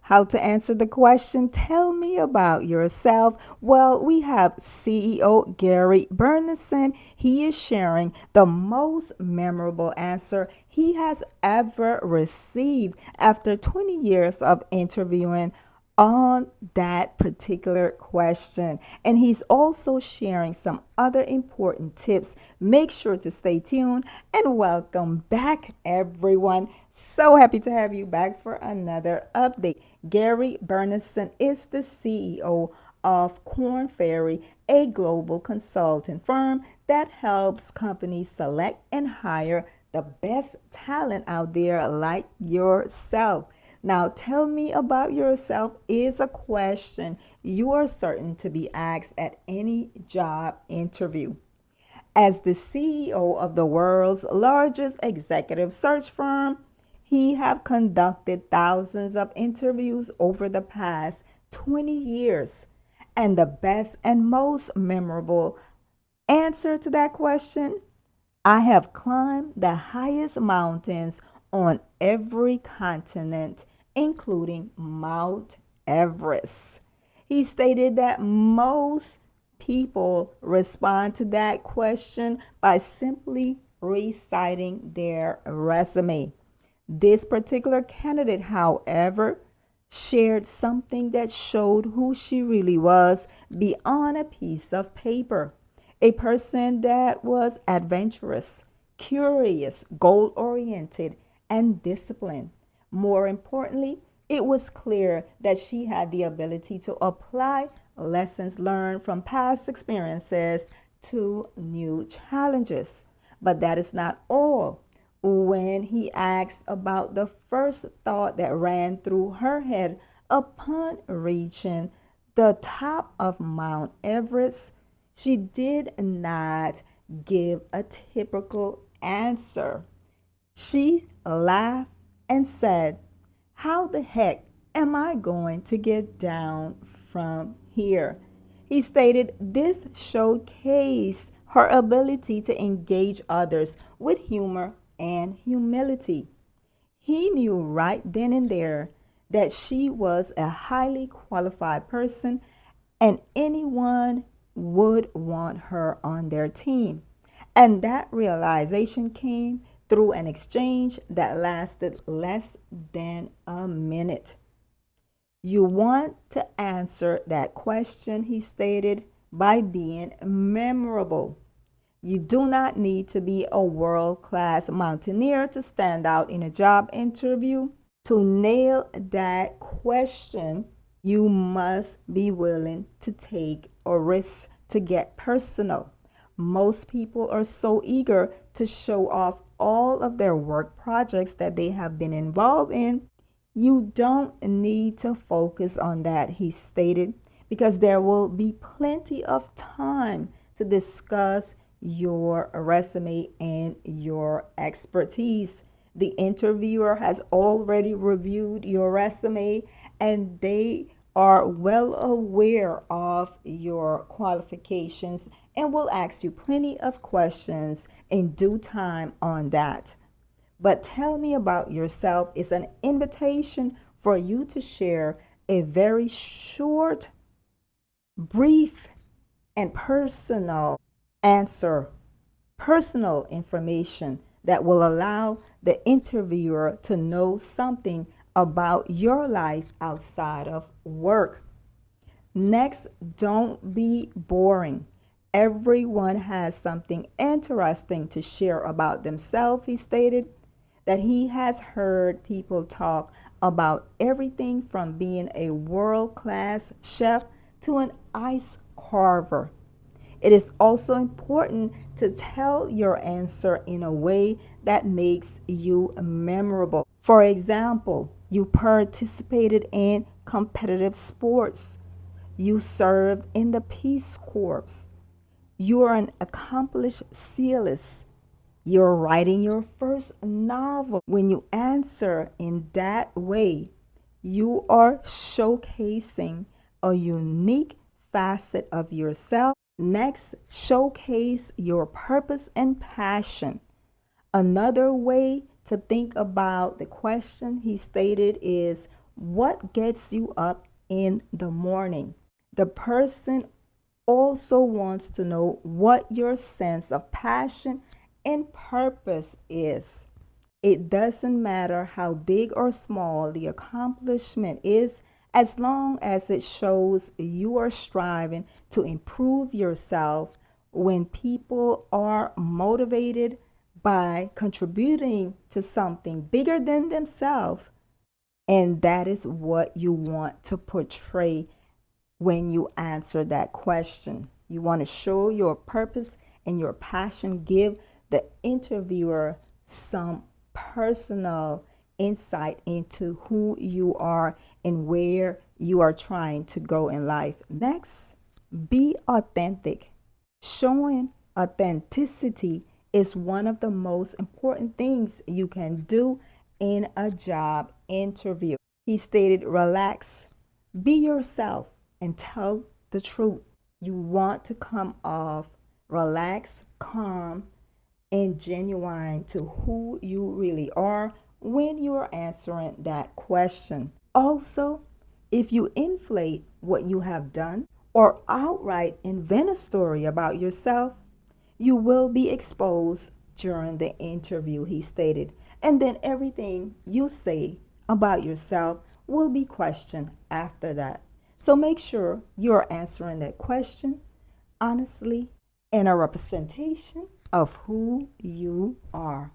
How to answer the question, tell me about yourself? Well, we have CEO Gary Burnison. He is sharing the most memorable answer he has ever received after 20 years of interviewing on that particular question. And he's also sharing some other important tips. Make sure to stay tuned and welcome back, everyone. So happy to have you back for another update. Gary Burnison is the CEO of Korn Ferry, a global consulting firm that helps companies select and hire the best talent out there like yourself. Now, tell me about yourself is a question you are certain to be asked at any job interview. As the CEO of the world's largest executive search firm, he have conducted thousands of interviews over the past 20 years. And the best and most memorable answer to that question, I have climbed the highest mountains on every continent, including Mount Everest. He stated that most people respond to that question by simply reciting their resume. This particular candidate, however, shared something that showed who she really was beyond a piece of paper. A person that was adventurous, curious, goal oriented, and disciplined. More importantly, it was clear that she had the ability to apply lessons learned from past experiences to new challenges. But that is not all. When he asked about the first thought that ran through her head upon reaching the top of Mount Everest, she did not give a typical answer. She laughed and said, "How the heck am I going to get down from here?" He stated this showcased her ability to engage others with humor and humility. He knew right then and there that she was a highly qualified person and anyone would want her on their team. And that realization came through an exchange that lasted less than a minute. You want to answer that question, he stated, by being memorable. You do not need to be a world class mountaineer to stand out in a job interview. To nail that question, you must be willing to take a risk to get personal. Most people are so eager to show off all of their work projects that they have been involved in. You don't need to focus on that, he stated, because there will be plenty of time to discuss your resume and your expertise. The interviewer has already reviewed your resume and they are well aware of your qualifications and will ask you plenty of questions in due time on that. But tell me about yourself is an invitation for you to share a very short, brief, and personal answer, personal information that will allow the interviewer to know something about your life outside of work. Next, don't be boring. Everyone has something interesting to share about themselves, he stated. That he has heard people talk about everything from being a world class chef to an ice carver. It is also important to tell your answer in a way that makes you memorable. For example, you participated in competitive sports, you served in the Peace Corps, you are an accomplished sealist, you're writing your first novel. When you answer in that way, you are showcasing a unique facet of yourself. Next, showcase your purpose and passion. Another way to think about the question he stated is What gets you up in the morning? The person also wants to know what your sense of passion and purpose is. It doesn't matter how big or small the accomplishment is, as long as it shows you are striving to improve yourself. When people are motivated by contributing to something bigger than themselves, and that is what you want to portray when you answer that question. You want to show your purpose and your passion, give the interviewer some personal insight into who you are and where you are trying to go in life. Next, be authentic. Showing authenticity is one of the most important things you can do in a job interview. He stated, relax, be yourself, and tell the truth. You want to come off relaxed, calm, and genuine to who you really are when you are answering that question. Also, if you inflate what you have done or outright invent a story about yourself, you will be exposed during the interview, he stated. And then everything you say about yourself will be questioned after that. So make sure you're answering that question honestly and a representation of who you are.